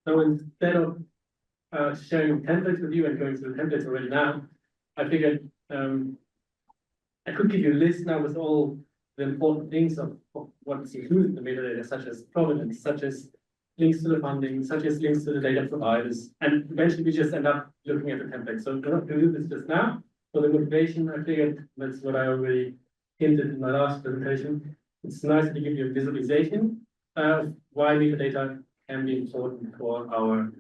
So instead of sharing templates with you and going through the templates already now, I figured I could give you a list now with all the important things of what's included in the metadata, such as provenance, such as links to the funding, such as links to the data providers, and eventually we just end up looking at the template. So I'm not going to do this just now. For the motivation, I figured that's what I already hinted in my last presentation. It's nice to give you a visualization of why metadata can be important for our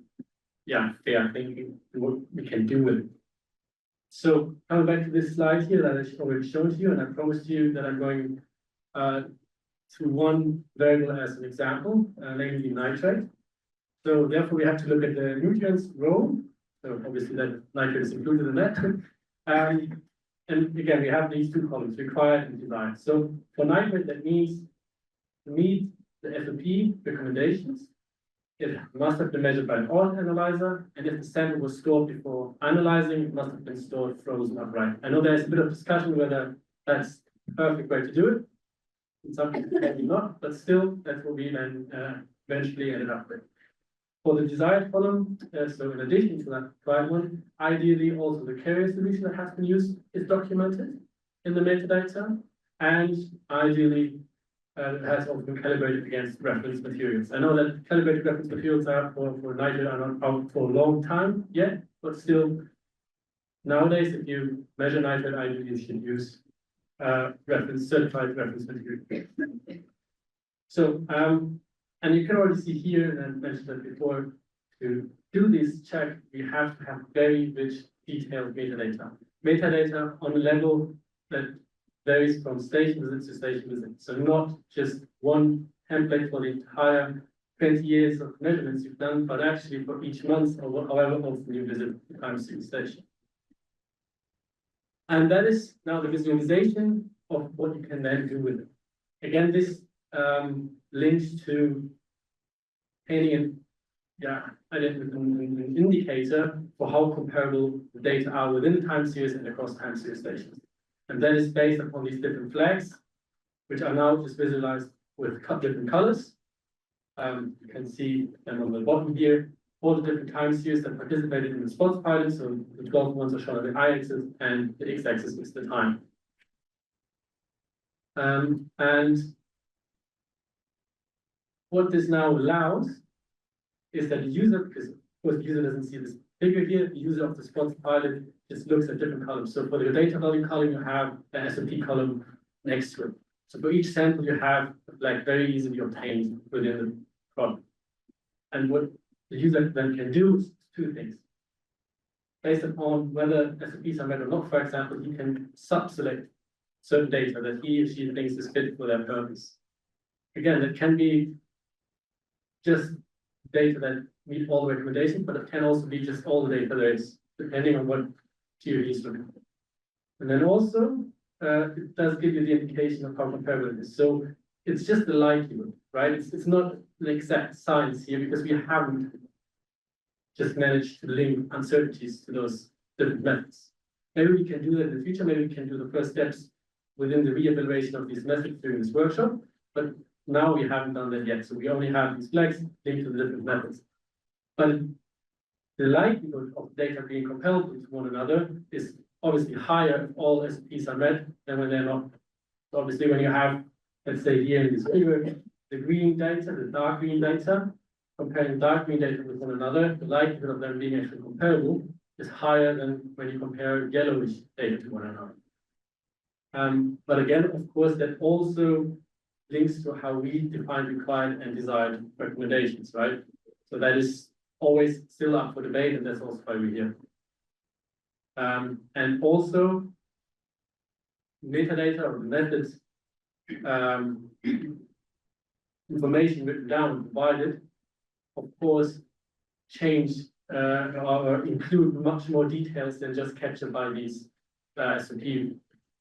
fair thinking and what we can do with it. So coming back to this slide here that I already showed you, and I promised you that I'm going to one variable as an example, namely nitrate. So therefore we have to look at the nutrients row. So obviously that nitrate is included in that. And again, we have these two columns, required and desired. So for nitrate, that means to meet the SOP recommendations, it must have been measured by an oil analyzer, and if the sample was stored before analyzing, it must have been stored frozen upright. I know there's a bit of discussion whether that's the perfect way to do it. In some cases, maybe not, but still, that's what we then eventually ended up with. For the desired column, so in addition to that required one, ideally also the carrier solution that has been used is documented in the metadata, and ideally it has also been calibrated against reference materials. I know that calibrated reference materials are for nitrate are not out for a long time yet, but still nowadays if you measure nitrate, ideally you should use certified reference material. So and you can already see here, and I mentioned that before, to do this check, we have to have very rich, detailed metadata. Metadata on a level that varies from station visit to station visit. So not just one template for the entire 20 years of measurements you've done, but actually for each month or however often you visit the time series station. And that is now the visualization of what you can then do with it. Again, this links to painting an indicator for how comparable the data are within the time series and across time series stations. And that is based upon these different flags, which are now just visualized with different colors. You can see them on the bottom here, all the different time series that participated in the spots pilot. So the 12 ones are shown on the y-axis, and the x-axis is the time. And what this now allows is that the user, because of course the user doesn't see this figure here, the user of the spots pilot just looks at different columns. So for the data value column, you have the SOP column next to it. So for each sample, you have a flag very easily obtained within the column. And what the user then can do is two things. Based upon whether SOPs are met or not, for example, he can sub-select certain data that he or she thinks is fit for their purpose. Again, that can be just data that meet all the recommendations, but it can also be just all the data there is, depending on what he or he is looking for. And then also, it does give you the indication of how comparable it is. So it's just the likelihood, right? It's not an exact science here because we haven't just managed to link uncertainties to those different methods. Maybe we can do that in the future. Maybe we can do the first steps within the re-evaluation of these methods during this workshop, but now we haven't done that yet. So we only have these flags linked to the different methods. But the likelihood of data being comparable to one another is obviously higher if all SOPs are met than when they're not. So obviously, when you have, let's say here in this figure, the green data, the dark green data, comparing dark green data with one another, the likelihood of them being actually comparable is higher than when you compare yellowish data to one another. But again, of course, that also links to how we define required and desired recommendations, right? So that is always still up for debate, and that's also why we're here. And also, metadata or the methods information written down and provided, of course, change or include much more details than just captured by these SOP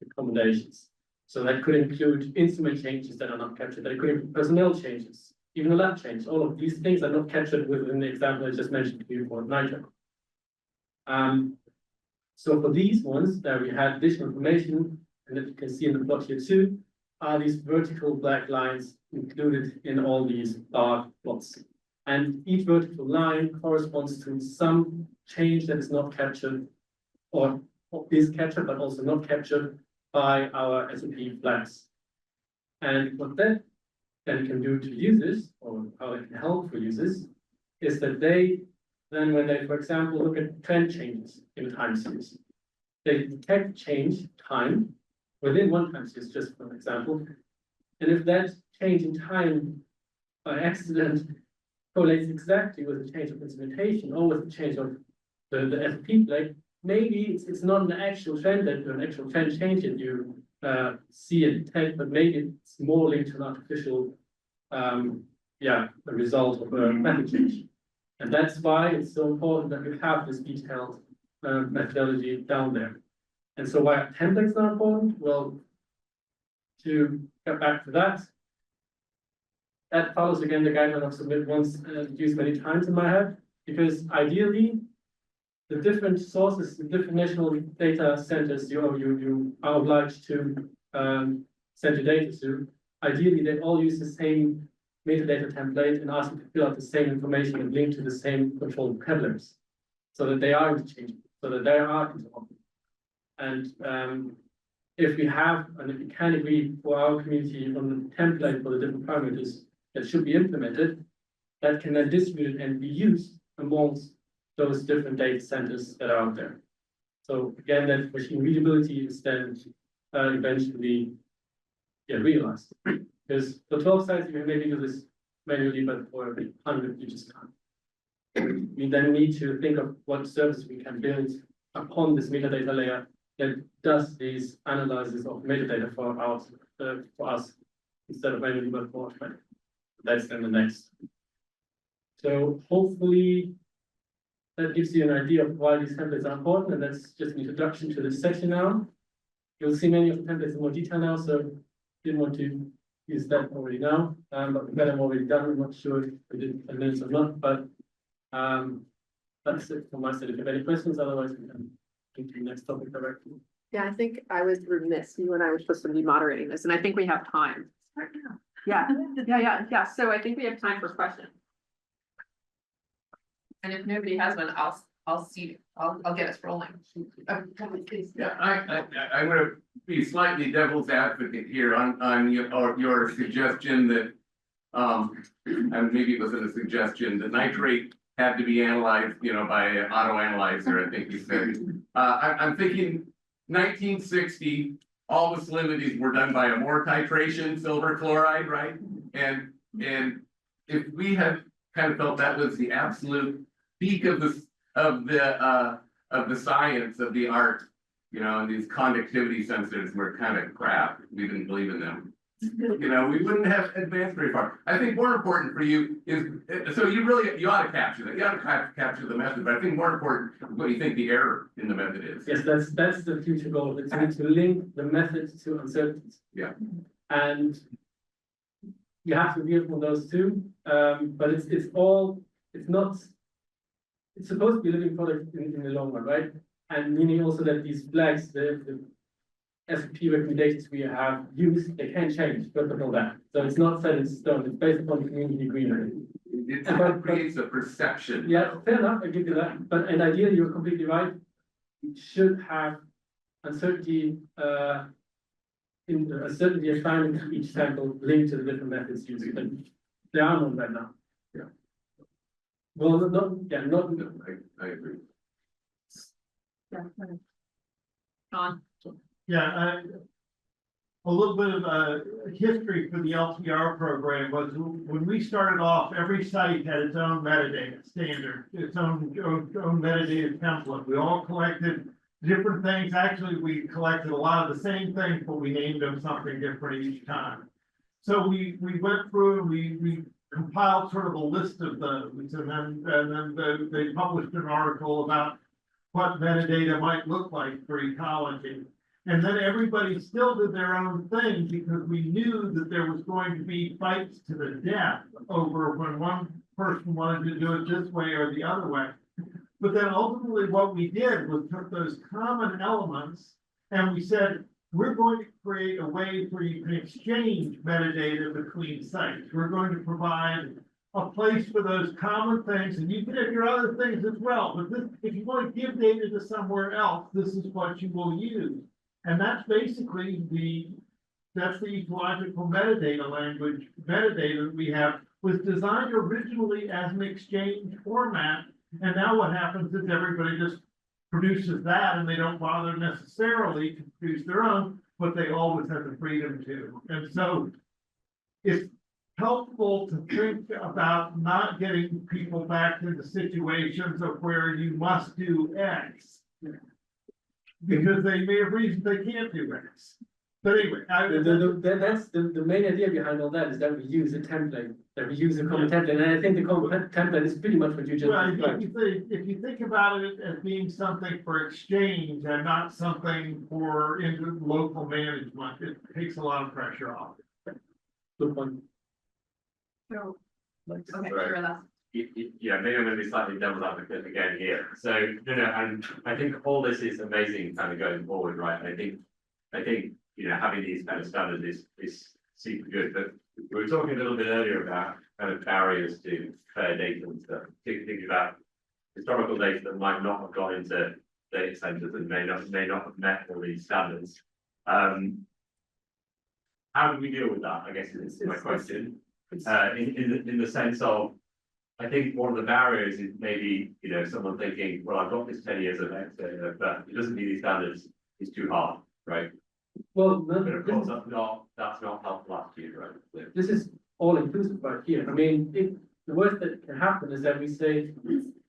recommendations. So that could include instrument changes that are not captured, that could include personnel changes, even a lab change. All of these things are not captured within the example I just mentioned to you for nitrate. So for these ones, there we have additional information, and that you can see in the plot here too, are these vertical black lines included in all these dark plots. And each vertical line corresponds to some change that is not captured or is captured, but also not captured by our SOP flags. And what that then can do to users, or how it can help for users, is that they then, when they, for example, look at trend changes in a time series, they detect change time within one time series, just for example. And if that change in time by accident correlates exactly with the change of instrumentation or with the change of the SOP flag, maybe it's not an actual trend that an actual trend change that you see and detect, but maybe it's more linked to an artificial a result of a method change. And that's why it's so important that we have this detailed methodology down there. And so why are templates not important? Well, to get back to that, that follows again the guideline of submit once used many times in my head, because ideally, the different sources, the different national data centers you are obliged to send your data to, ideally they all use the same metadata template and ask you to fill out the same information and link to the same control vocabularies, so that they are interchangeable, so that they are interoperable. And if we have, and if we can agree for our community on the template for the different parameters that should be implemented, that can then distribute and be used amongst those different data centers that are out there. So again, that machine readability is then eventually realized. Because for 12 sites, you can maybe do this manually, but for 100, you just can't. We then need to think of what service we can build upon this metadata layer that does these analyses of metadata for us instead of manually, but more automatic. That's then the next. So hopefully that gives you an idea of why these templates are important, and that's just an introduction to this section now. You'll see many of the templates in more detail now, so didn't want to use that already now, but we've got them already done. I'm not sure if we did 10 minutes or not, but that's it from my side. If you have any questions, otherwise we can go to the next topic directly. Yeah, I think I was remiss. You and I were supposed to be moderating this, and I think we have time. Yeah. So I think we have time for questions. And if nobody has one, I'll get us rolling. Yeah, I'm gonna be slightly devil's advocate here on your suggestion that, and maybe it wasn't a suggestion, that nitrate had to be analyzed, by an auto analyzer, I think you said. I'm thinking 1960, all the salinities were done by amore titration, silver chloride, right? And if we had kind of felt that was the absolute peak of the science of the art, and these conductivity sensors were kind of crap. We didn't believe in them. We wouldn't have advanced very far. I think more important for you is, so you ought to capture that. You ought to capture the method, but I think more important is what you think the error in the method is. Yes, that's the future goal. It's to link the method to uncertainties. Yeah. And you have to deal with those two. But it's supposed to be a living product in the long run, right? And meaning also that these flags, the SOP recommendations we have used, they can change, but know that. So it's not set in stone, it's based upon the community agreement. It creates a perception. Yeah, fair enough, I give you that. And ideally, you're completely right. We should have uncertainty uncertainty assignment to each sample linked to the different methods used. But there are none right now. Yeah. Well, not. I agree. Yeah. John. Yeah, a little bit of history for the LTR program was when we started off, every site had its own metadata standard, its own metadata template. We all collected different things. Actually, we collected a lot of the same things, but we named them something different each time. So we went through and we compiled sort of a list of those, and then they published an article about what metadata might look like for ecology. And then everybody still did their own thing because we knew that there was going to be fights to the death over when one person wanted to do it this way or the other way. But then ultimately what we did was took those common elements and we said, we're going to create a way where you can exchange metadata between sites. We're going to provide a place for those common things, and you can have your other things as well, but this, if you want to give data to somewhere else, this is what you will use. And that's basically that's the ecological metadata language, metadata that we have, was designed originally as an exchange format. And now what happens is everybody just produces that and they don't bother necessarily to produce their own, but they always have the freedom to. And so it's helpful to think about not getting people back into situations of where you must do X. Because they may have reasons they can't do X. But anyway, That's the main idea behind all that, is that we use a template, that we use a common template, and I think the common template is pretty much what you just well, described. if you think about it as being something for exchange and not something for into local management, it takes a lot of pressure off. Good point. So, Like, okay, Right. sure, that's. Yeah, maybe I'm gonna be slightly devil's advocate again here. So, and I think all this is amazing kind of going forward, right? And I think, having these kind of standards is super good, but we were talking a little bit earlier about kind of barriers to fair data and stuff, thinking about historical data that might not have gone into data centers and may not have met all these standards. How do we deal with that? I guess is my question. In the sense of, I think one of the barriers is maybe, someone thinking, well, I've got this 10 years of X data, but it doesn't meet these standards, it's too hard, right? Well, But of course, that's not helpful attitude, right? this is all inclusive right here. I mean, the worst that can happen is that we say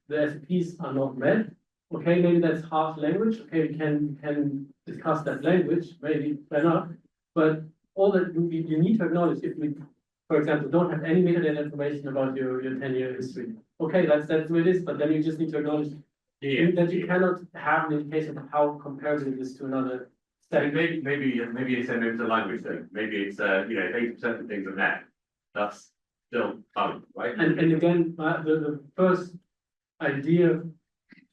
the SOPs are not met. Okay, maybe that's half language. Okay, we can discuss that language, maybe, fair enough. But all that you need to acknowledge, if we, for example, don't have any metadata information about your 10-year history. Okay, that's the way it is, but then you just need to acknowledge that you cannot have an indication of how comparable it is to another. And maybe it's a language thing, maybe it's, 80% of things are met, that's still valid, right? And again, the first idea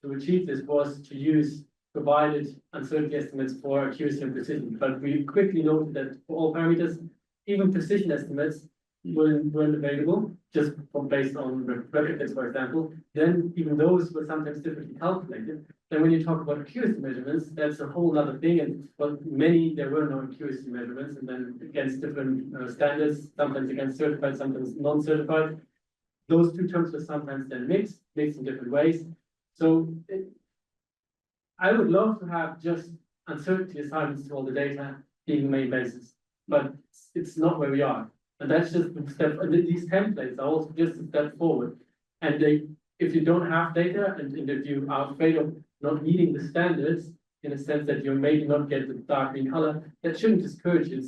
to achieve this was to use provided uncertainty estimates for accuracy and precision, but we quickly noted that for all parameters, even precision estimates weren't available, just based on replicates, for example. Then even those were sometimes differently calculated. Then when you talk about accuracy measurements, that's a whole other thing, and for many there were no accuracy measurements, and then against different standards, sometimes against certified, sometimes non-certified. Those two terms were sometimes then mixed in different ways. So I would love to have just uncertainty assignments to all the data being the main basis, but it's not where we are. And that's just a step, and these templates are also just a step forward. And if you don't have data, and if you are afraid of not meeting the standards, in a sense that you maybe not get the dark green color, that shouldn't discourage you.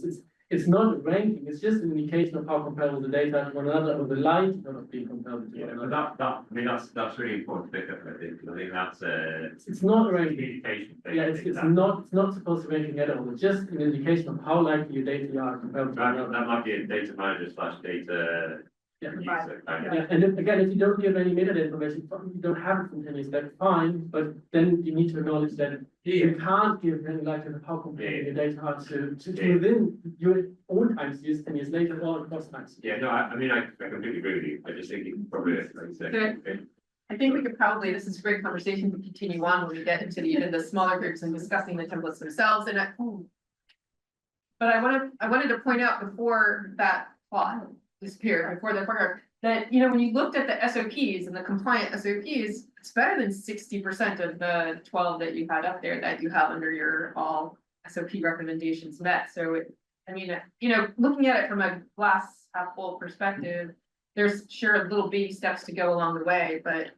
It's not a ranking, it's just an indication of how comparable the data to one another, or the light not being comparable to one But another. that's really important to pick up, I think that's It's not a ranking. communication thing. Yeah, I it's think not supposed to be ranking at all. It's just an indication of how likely your data are compared to one that another. might be a data manager / data Yeah. user kind of. Yeah, and if you don't give any metadata information, you don't have it from 10 years, that's fine, but then you need to acknowledge that you can't give any likelihood of how comparable your data are to within your own time series 10 years later or across time series. Yeah, no, I completely agree with you. I just think it's probably, like you said, okay. I think we could probably, this is a great conversation to continue on when we get into the smaller groups and discussing the templates themselves and but I wanted to point out before that plot disappeared, before the program, that, when you looked at the SOPs and the compliant SOPs, it's better than 60% of the 12 that you had up there that you have under your all SOP recommendations met. So looking at it from a glass half full perspective, there's sure little baby steps to go along the way, but